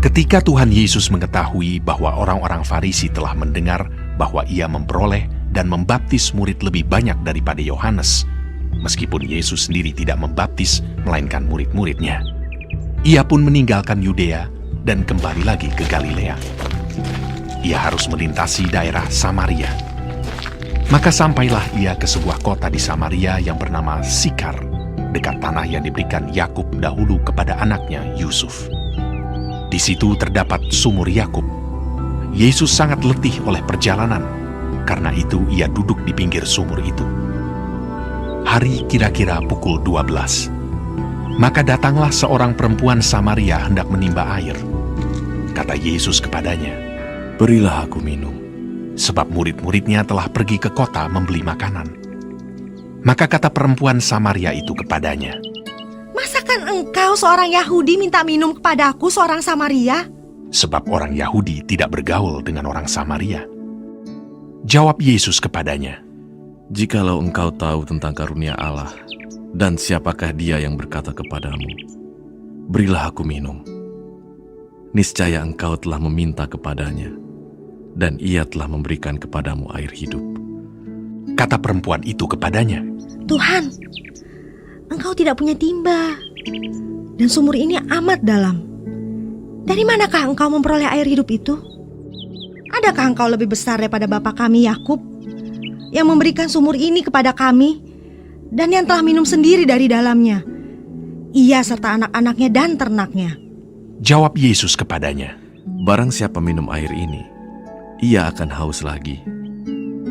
Ketika Tuhan Yesus mengetahui bahwa orang-orang Farisi telah mendengar bahwa ia memperoleh dan membaptis murid lebih banyak daripada Yohanes, meskipun Yesus sendiri tidak membaptis, melainkan murid-muridnya, ia pun meninggalkan Yudea dan kembali lagi ke Galilea. Ia harus melintasi daerah Samaria. Maka sampailah ia ke sebuah kota di Samaria yang bernama Sikar, dekat tanah yang diberikan Yakub dahulu kepada anaknya Yusuf. Di situ terdapat sumur Yakub. Yesus sangat letih oleh perjalanan, karena itu ia duduk di pinggir sumur itu. Hari kira-kira pukul 12. Maka datanglah seorang perempuan Samaria hendak menimba air. Kata Yesus kepadanya, "Berilah aku minum." sebab murid-muridnya telah pergi ke kota membeli makanan. Maka kata perempuan Samaria itu kepadanya, "Masakan engkau seorang Yahudi minta minum kepadaku seorang Samaria?" sebab orang Yahudi tidak bergaul dengan orang Samaria. Jawab Yesus kepadanya, "Jikalau engkau tahu tentang karunia Allah, dan siapakah dia yang berkata kepadamu, 'Berilah aku minum,' niscaya engkau telah meminta kepadanya, dan ia telah memberikan kepadamu air hidup." Kata perempuan itu kepadanya, "Tuhan, engkau tidak punya timba, dan sumur ini amat dalam. Dari manakah engkau memperoleh air hidup itu? Adakah engkau lebih besar daripada bapa kami Yakub, yang memberikan sumur ini kepada kami, dan yang telah minum sendiri dari dalamnya, ia serta anak-anaknya dan ternaknya?" Jawab Yesus kepadanya, "Barang siapa minum air ini, ia akan haus lagi.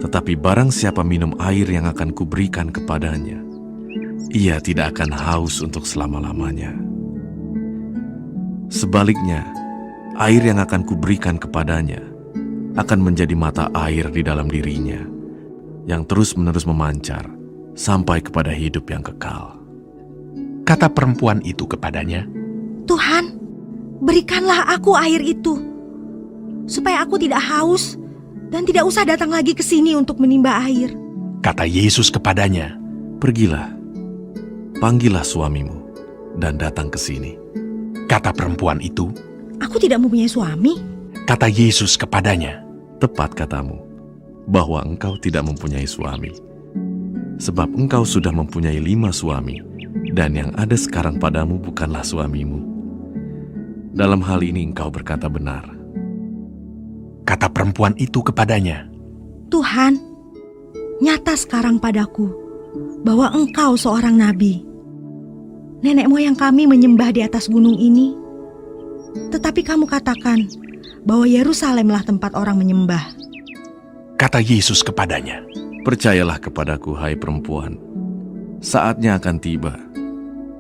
Tetapi barang siapa minum air yang akan kuberikan kepadanya, ia tidak akan haus untuk selama-lamanya. Sebaliknya, air yang akan kuberikan kepadanya akan menjadi mata air di dalam dirinya, yang terus-menerus memancar sampai kepada hidup yang kekal." Kata perempuan itu kepadanya, "Tuhan, berikanlah aku air itu, supaya aku tidak haus dan tidak usah datang lagi ke sini untuk menimba air." Kata Yesus kepadanya, "Pergilah, panggillah suamimu, dan datang ke sini." Kata perempuan itu, "Aku tidak mempunyai suami." kata Yesus kepadanya, Tepat katamu, bahwa engkau tidak mempunyai suami. Sebab engkau sudah mempunyai 5 suami, dan yang ada sekarang padamu bukanlah suamimu. Dalam hal ini engkau berkata benar." Kata perempuan itu kepadanya, "Tuhan, nyata sekarang padaku bahwa engkau seorang nabi. Nenek moyang kami menyembah di atas gunung ini, tetapi kamu katakan bahwa Yerusalemlah tempat orang menyembah." Kata Yesus kepadanya, "Percayalah kepadaku, hai perempuan, saatnya akan tiba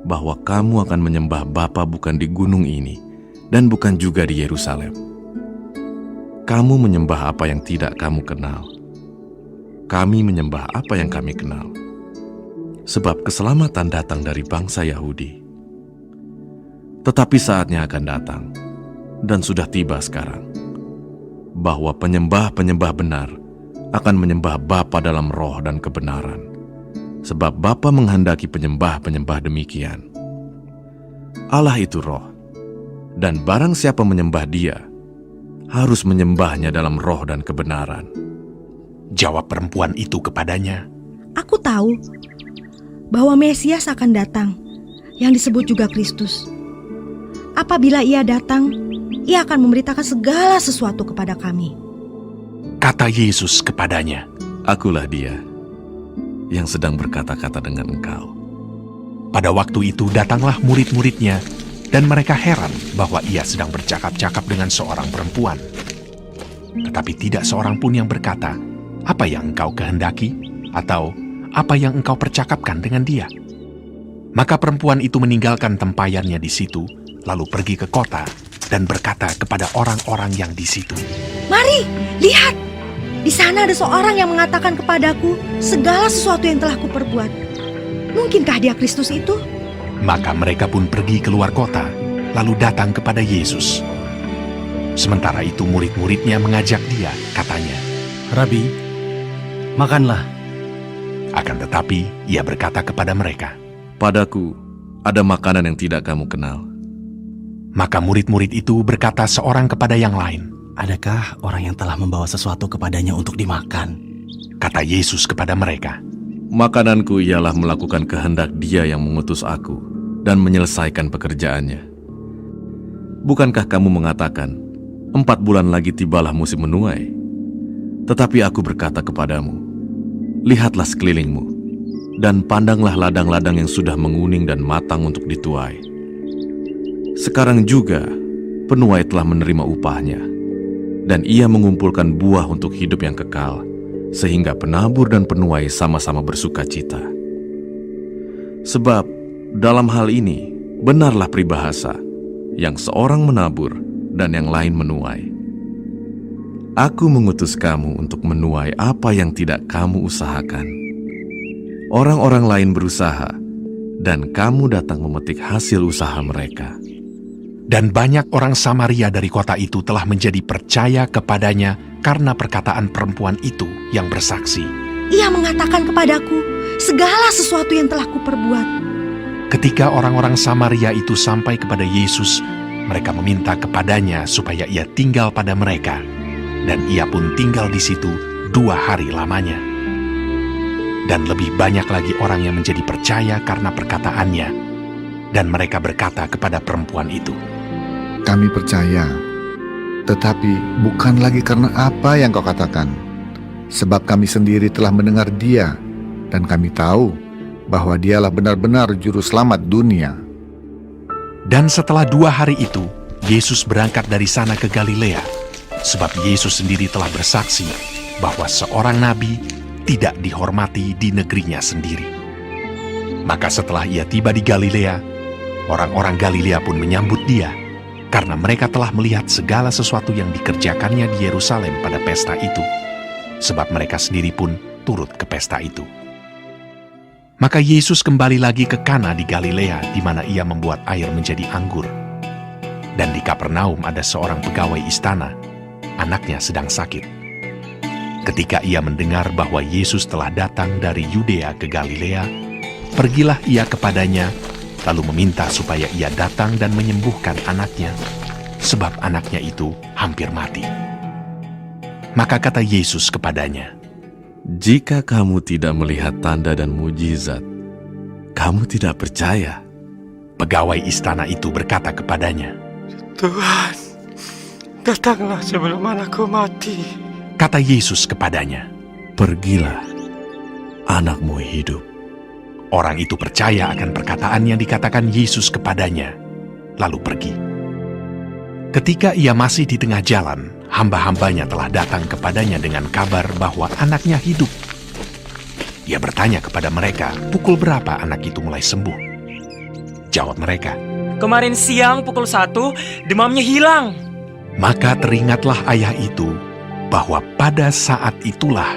bahwa kamu akan menyembah Bapa bukan di gunung ini, dan bukan juga di Yerusalem. Kamu menyembah apa yang tidak kamu kenal. Kami menyembah apa yang kami kenal. Sebab keselamatan datang dari bangsa Yahudi. Tetapi saatnya akan datang, dan sudah tiba sekarang, bahwa penyembah-penyembah benar akan menyembah Bapa dalam roh dan kebenaran. Sebab Bapa menghendaki penyembah-penyembah demikian. Allah itu roh, dan barang siapa menyembah Dia, harus menyembahnya dalam roh dan kebenaran." Jawab perempuan itu kepadanya, "Aku tahu bahwa Mesias akan datang, yang disebut juga Kristus. Apabila ia datang, ia akan memberitakan segala sesuatu kepada kami." Kata Yesus kepadanya, Akulah Dia yang sedang berkata-kata dengan engkau. pada waktu itu datanglah murid-muridnya, dan mereka heran bahwa ia sedang bercakap-cakap dengan seorang perempuan. Tetapi tidak seorang pun yang berkata, "Apa yang engkau kehendaki?" atau "Apa yang engkau percakapkan dengan dia?" Maka perempuan itu meninggalkan tempayannya di situ, lalu pergi ke kota dan berkata kepada orang-orang yang di situ, "Mari, lihat! Di sana ada seorang yang mengatakan kepadaku segala sesuatu yang telah kuperbuat. Mungkinkah dia Kristus itu?" Maka mereka pun pergi keluar kota, lalu datang kepada Yesus. Sementara itu murid-muridnya mengajak dia, katanya, "Rabi, makanlah." akan tetapi ia berkata kepada mereka, Padaku ada makanan yang tidak kamu kenal. Maka murid-murid itu berkata seorang kepada yang lain, Adakah orang yang telah membawa sesuatu kepadanya untuk dimakan? kata Yesus kepada mereka, Makananku ialah melakukan kehendak Dia yang mengutus aku dan menyelesaikan pekerjaannya. Bukankah kamu mengatakan, 4 bulan lagi tibalah musim menuai? Tetapi aku berkata kepadamu, lihatlah sekelilingmu, dan pandanglah ladang-ladang yang sudah menguning dan matang untuk dituai. Sekarang juga penuai telah menerima upahnya, dan ia mengumpulkan buah untuk hidup yang kekal, sehingga penabur dan penuai sama-sama bersuka cita. Sebab dalam hal ini benarlah peribahasa, yang seorang menabur dan yang lain menuai. Aku mengutus kamu untuk menuai apa yang tidak kamu usahakan. Orang-orang lain berusaha, dan kamu datang memetik hasil usaha mereka. dan banyak orang Samaria dari kota itu telah menjadi percaya kepadanya karena perkataan perempuan itu yang bersaksi. Ia mengatakan kepadaku segala sesuatu yang telah kuperbuat. Ketika orang-orang Samaria itu sampai kepada Yesus, mereka meminta kepadanya supaya ia tinggal pada mereka, dan ia pun tinggal di situ 2 hari lamanya. Dan lebih banyak lagi orang yang menjadi percaya karena perkataannya, dan mereka berkata kepada perempuan itu, Kami percaya, tetapi bukan lagi karena apa yang kau katakan, sebab kami sendiri telah mendengar Dia, dan kami tahu bahwa Dialah benar-benar juru selamat dunia. Dan setelah 2 hari itu, Yesus berangkat dari sana ke Galilea, sebab Yesus sendiri telah bersaksi bahwa seorang nabi tidak dihormati di negerinya sendiri. Maka setelah ia tiba di Galilea, orang-orang Galilea pun menyambut dia, karena mereka telah melihat segala sesuatu yang dikerjakannya di Yerusalem pada pesta itu, sebab mereka sendiri pun turut ke pesta itu. Maka Yesus kembali lagi ke Kana di Galilea, di mana ia membuat air menjadi anggur. Dan di Kapernaum ada seorang pegawai istana, anaknya sedang sakit. Ketika ia mendengar bahwa Yesus telah datang dari Yudea ke Galilea, pergilah ia kepadanya, lalu meminta supaya ia datang dan menyembuhkan anaknya, sebab anaknya itu hampir mati. Maka kata Yesus kepadanya, Jika kamu tidak melihat tanda dan mujizat, kamu tidak percaya. Pegawai istana itu berkata kepadanya, Tuhan, datanglah sebelum anakku mati. kata Yesus kepadanya. Pergilah, anakmu hidup. Orang itu percaya akan perkataan yang dikatakan Yesus kepadanya, lalu pergi. Ketika ia masih di tengah jalan, hamba-hambanya telah datang kepadanya dengan kabar bahwa anaknya hidup. Ia bertanya kepada mereka, pukul berapa anak itu mulai sembuh? Jawab mereka, Kemarin siang pukul 1, demamnya hilang. maka teringatlah ayah itu bahwa pada saat itulah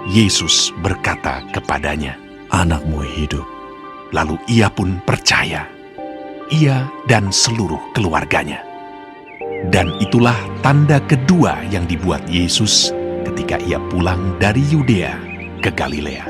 Yesus berkata kepadanya, Anakmu hidup. lalu ia pun percaya, ia dan seluruh keluarganya. Dan itulah tanda kedua yang dibuat Yesus ketika ia pulang dari Yudea ke Galilea.